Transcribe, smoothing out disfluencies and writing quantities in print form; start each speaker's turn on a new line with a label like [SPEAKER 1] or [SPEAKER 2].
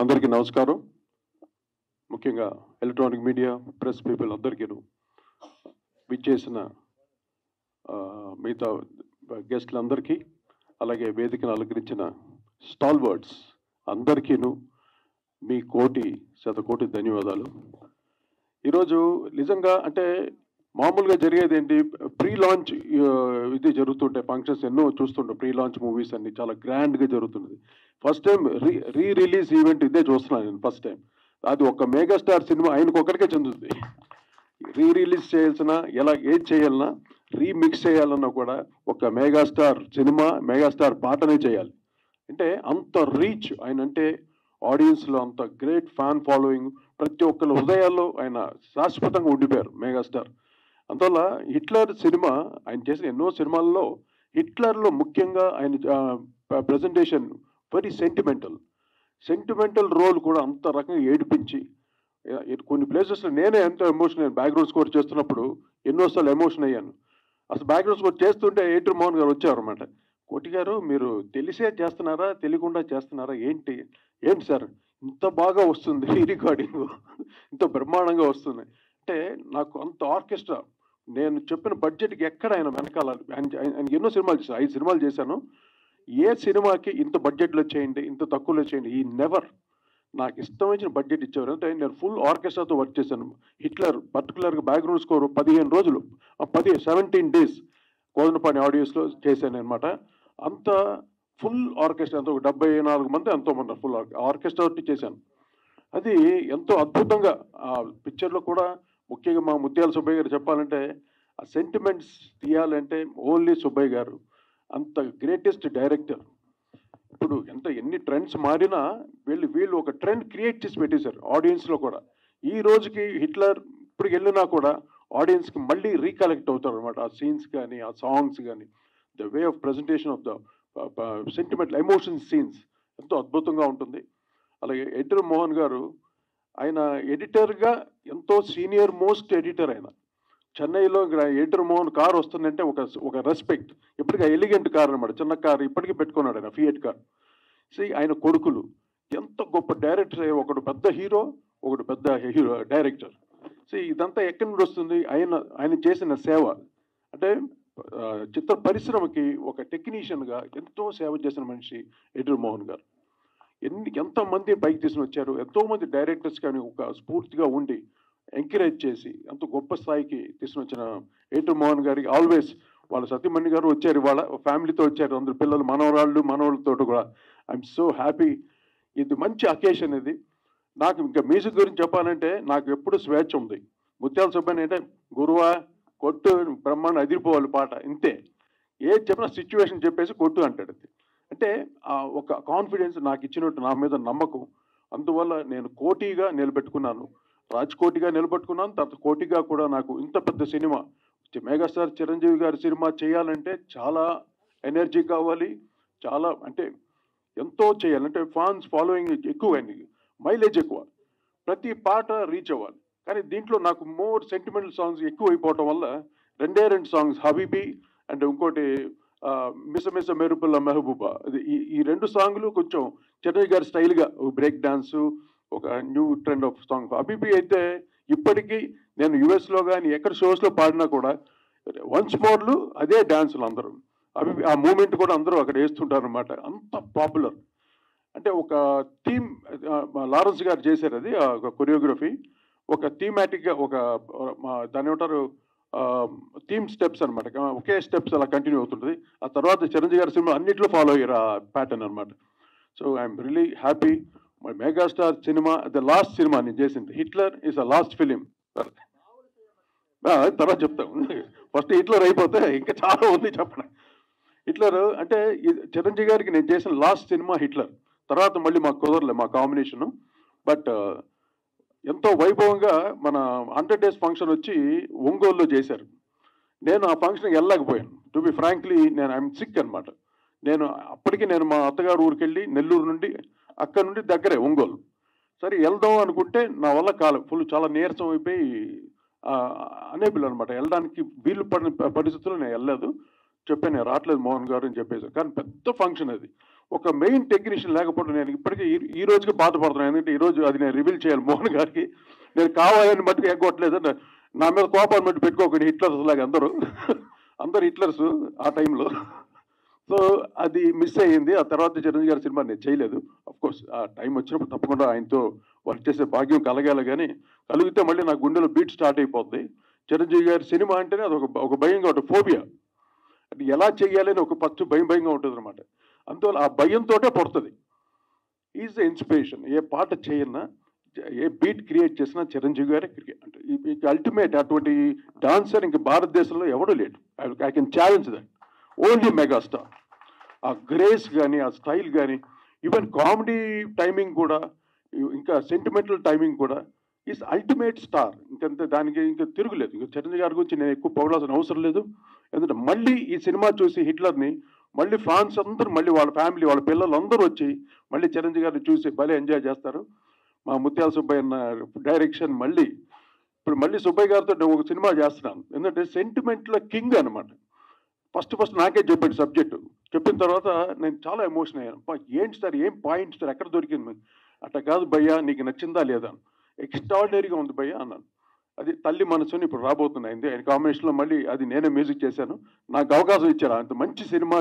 [SPEAKER 1] అందరికీ నమస్కారం. ముఖ్యంగా ఎలక్ట్రానిక్ మీడియా, ప్రెస్ పీపుల్ అందరికీను విచ్చేసిన మిగతా గెస్టులందరికీ, అలాగే వేదికను అలంకరించిన స్టాల్వర్డ్స్ అందరికీను మీ శతకోటి ధన్యవాదాలు. ఈరోజు నిజంగా అంటే మామూలుగా జరిగేది ఏంటి, ప్రీ లాంచ్ ఇది జరుగుతుంటే ఫంక్షన్స్ ఎన్నో చూస్తుంటాం. ప్రీ లాంచ్ మూవీస్ అన్ని చాలా గ్రాండ్గా జరుగుతుంది. First time re release event ఇదే చూస్తున్నాను నేను ఫస్ట్ టైం. అది ఒక మెగాస్టార్ సినిమా ఆయనకు ఒక్కడికే చెందుతుంది. రీ రిలీజ్ చేయాల్సిన ఏది చేయాలన్నా, రీమిక్స్ చేయాలన్నా కూడా ఒక మెగాస్టార్ సినిమా, మెగాస్టార్ పాటనే చేయాలి. అంటే అంత రీచ్ ఆయన, అంటే ఆడియన్స్లో అంత గ్రేట్ ఫ్యాన్ ఫాలోయింగ్, ప్రతి ఒక్కరి హృదయాల్లో ఆయన శాశ్వతంగా ఉండిపోయారు మెగాస్టార్. అందువల్ల హిట్లర్ సినిమా, ఆయన చేసిన ఎన్నో సినిమాల్లో హిట్లర్లో ముఖ్యంగా ఆయన ప్రజెంటేషన్ వెరీ సెంటిమెంటల్ రోల్ కూడా అంత రకంగా ఏడిపించి, కొన్ని ప్లేసెస్లో నేనే ఎంతో ఎమోషన్, బ్యాక్గ్రౌండ్ స్కోర్ చేస్తున్నప్పుడు ఎన్నోసార్లు ఎమోషన్ అయ్యాను. అసలు బ్యాక్గ్రౌండ్ స్కోర్ చేస్తుంటే ఏటర్ మోహన్ గారు వచ్చారన్నమాట. కోటి గారు, మీరు తెలిసే చేస్తున్నారా, తెలియకుండా చేస్తున్నారా, ఏంటి సార్ ఇంత బాగా వస్తుంది ఈ రికార్డింగ్, ఇంత బ్రహ్మాండంగా వస్తుంది అంటే, నాకు అంత ఆర్కెస్ట్రా, నేను చెప్పిన బడ్జెట్కి ఎక్కడ ఆయన వెనకాల ఆయన ఎన్నో సినిమాలు చేశాను, 5 సినిమాలు చేశాను. ఏ సినిమాకి ఇంత బడ్జెట్లో చేయండి, ఇంత తక్కువలో చేయండి, ఈ నెవర్. నాకు ఇష్టమైన బడ్జెట్ ఇచ్చేవారు. అంటే నేను ఫుల్ ఆర్కెస్ట్రాతో వర్క్ చేశాను. హిట్లర్ పర్టికులర్గా బ్యాక్గ్రౌండ్ స్కోర్ 15 రోజులు, 17 డేస్ కోదండపాణి ఆడియోస్లో చేశాను అనమాట. అంత ఫుల్ ఆర్కెస్ట్రా, అంత ఒక 74 మంది ఎంతో మంది ఫుల్ ఆర్కెస్ట్రా చేశాను. అది ఎంతో అద్భుతంగా ఆ పిక్చర్లో కూడా, ముఖ్యంగా మా ముత్యాల సుబ్బయ్య గారు చెప్పాలంటే, ఆ సెంటిమెంట్స్ తీయాలంటే ఓన్లీ సుబ్బయ్య గారు. అంత గ్రేటెస్ట్ డైరెక్టర్. ఇప్పుడు ఎన్ని ట్రెండ్స్ మారినా వీళ్ళు ఒక ట్రెండ్ క్రియేట్ చేసి పెట్టేశారు ఆడియన్స్లో కూడా. ఈ రోజుకి హిట్లర్ ఇప్పుడు వెళ్ళినా కూడా ఆడియన్స్కి మళ్ళీ రీకలెక్ట్ అవుతారు అనమాట. ఆ సీన్స్ కానీ, ఆ సాంగ్స్ కానీ, the way of presentation of the sentimental emotion scenes ఎంతో అద్భుతంగా ఉంటుంది. అలాగే ఎడిటర్ మోహన్ గారు, ఆయన ఎడిటర్గా ఎంతో సీనియర్ మోస్ట్ ఎడిటర్. ఆయన చెన్నైలో ఎడిటర్ మోహన్ కార్ వస్తుందంటే ఒక రెస్పెక్ట్. ఇప్పటికీ ఎలిగెంట్ కార్ అనమాట, చిన్న కార్ ఇప్పటికీ పెట్టుకున్నాడు ఆయన, ఫియట్ కార్. ఆయన కొడుకులు ఎంత గొప్ప డైరెక్టర్, ఒకడు పెద్ద హీరో, ఒకడు పెద్ద డైరెక్టర్. ఇదంతా ఎక్కడి నుండి వస్తుంది, ఆయన చేసిన సేవ. అంటే చిత్ర పరిశ్రమకి ఒక టెక్నీషియన్గా ఎంతో సేవ చేసిన మనిషి ఎడిటర్ మోహన్ గారు. ఎంతమంది పైకి తీసుకుని వచ్చారు, ఎంతోమంది డైరెక్టర్స్ కానీ ఒక స్ఫూర్తిగా ఉండి ఎంకరేజ్ చేసి ఎంతో గొప్ప స్థాయికి తీసుకుని వచ్చిన ఎడిటర్ మోహన్ గారికి ఆల్వేస్, వాళ్ళ సతీమణి గారు వచ్చారు, వాళ్ళ ఫ్యామిలీతో వచ్చారు, అందరు పిల్లలు, మనవరాళ్ళతో కూడా. I'm so happy. ఇది మంచి అకేషన్ ఇది. నాకు ఇంకా మ్యూజిక్ గురించి చెప్పాలంటే, నాకు ఎప్పుడు స్వేచ్ఛ ఉంది. ముత్యాల సుబ్బయ్య అంటే గురువా కొట్టు, బ్రహ్మాండ అదిరిపోవాలి పాట, ఇంతే. ఏది చెప్పినా సిచ్యువేషన్ చెప్పేసి కొట్టు అంటాడు. అంటే ఒక కాన్ఫిడెన్స్ నాకు ఇచ్చినట్టు, నా మీద నమ్మకం. అందువల్ల నేను కోటిగా నిలబెట్టుకున్నాను, రాజ్కోటిగా నిలబెట్టుకున్నాను. తర్వాత కోటిగా కూడా నాకు ఇంత పెద్ద సినిమా, మెగాస్టార్ చిరంజీవి గారి సినిమా చేయాలంటే చాలా ఎనర్జీ కావాలి, చాలా అంటే ఎంతో చేయాలంటే ఫ్యాన్స్ ఫాలోయింగ్ ఎక్కువ, మైలేజ్ ఎక్కువ, ప్రతి పాట రీచ్ అవ్వాలి. కానీ దీంట్లో నాకు మోర్ సెంటిమెంటల్ సాంగ్స్ ఎక్కువ అయిపోవటం వల్ల 2 సాంగ్స్, హబీబీ అండ్ ఇంకోటి మిస మెరుపుల మెహబూబా, ఈ 2 సాంగ్లు కొంచెం చిరంజీవి గారి స్టైల్గా బ్రేక్ డాన్సు, ఒక new trend of song. Habibi అయితే ఇప్పటికీ నేను యుఎస్లో కానీ ఎక్కడ షోస్లో పాడినా కూడా వన్స్ మోర్లు అదే డాన్సులు అందరూ. హబీబీ ఆ మూమెంట్ కూడా అందరూ అక్కడ వేస్తుంటారు అనమాట, అంత పాపులర్. అంటే ఒక థీమ్ లారెన్స్ గారు చేశారు, అది ఒక కొరియోగ్రఫీ, ఒక థీమాటిక్గా, ఒక దాని ఏమంటారు, థీమ్ స్టెప్స్ అనమాట, ఒకే స్టెప్స్ అలా కంటిన్యూ అవుతుంటుంది. ఆ తర్వాత చిరంజీవి గారి సినిమా అన్నింటిలో ఫాలో అయ్యారు ఆ ప్యాటర్న్ అనమాట. So I'm really happy. My megastar cinema the last cinema నేను చేసింది. Hitler is a last film. తర్వాత చెప్తాం, ఫస్ట్ హిట్లర్ అయిపోతే ఇంకా చాలా ఉంది చెప్పడం. హిట్లర్ అంటే చిరంజీవి గారికి నేను చేసిన లాస్ట్ సినిమా హిట్లర్. తర్వాత మళ్ళీ మాకు కుదరలే మా కాంబినేషను. బట్ ఎంతో వైభవంగా మన 100 days ఫంక్షన్ వచ్చి ఒంగోలులో చేశారు. నేను ఆ ఫంక్షన్కి వెళ్ళలేకపోయాను. To be frankly, I'm sick అనమాట. అప్పటికి నేను మా అత్తగారు ఊరికి వెళ్ళి, నెల్లూరు నుండి, అక్కడ నుండి దగ్గరే ఒంగోలు. సరే వెళ్దాం అనుకుంటే నా వల్ల కాలం ఫుల్ చాలా నీరసం అయిపోయి అనేబుల్ అనమాట. వెళ్ళడానికి వీలు పడిన పరిస్థితుల్లో నేను వెళ్ళలేదు. చెప్పాను, నేను రావట్లేదు మోహన్ గారు అని చెప్పేసి. కానీ పెద్ద ఫంక్షన్ అది, ఒక మెయిన్ టెక్నీషియన్ లేకపోవడం నేను ఇప్పటికీ ఈ రోజుకి బాధపడుతున్నాను. ఎందుకంటే ఈరోజు అది నేను రివీల్ చేయాలి మోహన్ గారికి. నేను కావాలని మట్టుకు ఎగ్గొట్టలేదు. నా మీద కోపాన్ని మట్టి పెట్టుకోకండి హిట్లర్స్ లాగా అందరూ హిట్లర్స్ ఆ టైంలో. సో అది మిస్ అయ్యింది. ఆ తర్వాత చిరంజీవి గారి సినిమా నేను చేయలేదు. కోర్స్ ఆ టైం వచ్చినప్పుడు తప్పకుండా ఆయనతో వర్క్ చేసే భాగ్యం కలగాలి, కానీ కలిగితే మళ్ళీ నా గుండెలో బీట్ స్టార్ట్ అయిపోద్ది. చిరంజీవి గారి సినిమా అంటేనే అది ఒక భయంగా ఉంటుంది, ఫోబియా. అది ఎలా చేయాలని ఒక ఫస్ట్ భయంగా ఉంటుంది అనమాట. అందువల్ల ఆ భయంతోటే పుడుతుంది. Is the inspiration. ఏ పాట చేయన్నా, ఏ బీట్ క్రియేట్ చేసినా చిరంజీవి గారే అంటే అల్టిమేట్. అటువంటి డాన్సర్ ఇంక భారతదేశంలో ఎవడూ లేడు. I can challenge that. Only megastar. ఆ గ్రేస్ కానీ, ఆ స్టైల్ కానీ, ఈవెన్ కామెడీ టైమింగ్ కూడా, ఇంకా సెంటిమెంటల్ టైమింగ్ కూడా ఈజ్ అల్టిమేట్ స్టార్. ఇంకంతే, దానికి ఇంకా తిరుగులేదు. ఇంకా చిరంజీవి గారి గురించి నేను ఎక్కువ పొగడాల్సిన అవసరం లేదు. ఎందుకంటే మళ్ళీ ఈ సినిమా చూసి హిట్లర్ని మళ్ళీ ఫ్యాన్స్ అందరూ, మళ్ళీ వాళ్ళ ఫ్యామిలీ, వాళ్ళ పిల్లలు అందరూ వచ్చి మళ్ళీ చిరంజీవి గారిని చూసి భలే ఎంజాయ్ చేస్తారు. మా ముత్యాల సుబ్బయ్య అన్న డైరెక్షన్ ఇప్పుడు మళ్ళీ సుబ్బయ్య గారితో ఒక సినిమా చేస్తున్నాను. ఎందుకంటే సెంటిమెంట్లో కింగ్ అనమాట. ఫస్ట్ నాకే చెప్పాడు సబ్జెక్టు. చెప్పిన తర్వాత నేను చాలా ఎమోషన్ అయ్యాను. ఏంటి సార్, ఏం పాయింట్స్ సార్, ఎక్కడ దొరికింది? అట్లా కాదు భయ్యా, నీకు నచ్చిందా లేదా? ఎక్స్ట్రాడినరీగా ఉంది భయ్యా అన్నాను. అది తల్లి మనసుని ఇప్పుడు రాబోతున్నాయింది. ఆయన కాంబినేషన్లో మళ్ళీ అది నేనే మ్యూజిక్ చేశాను. నాకు అవకాశం ఇచ్చారు. అంత మంచి సినిమా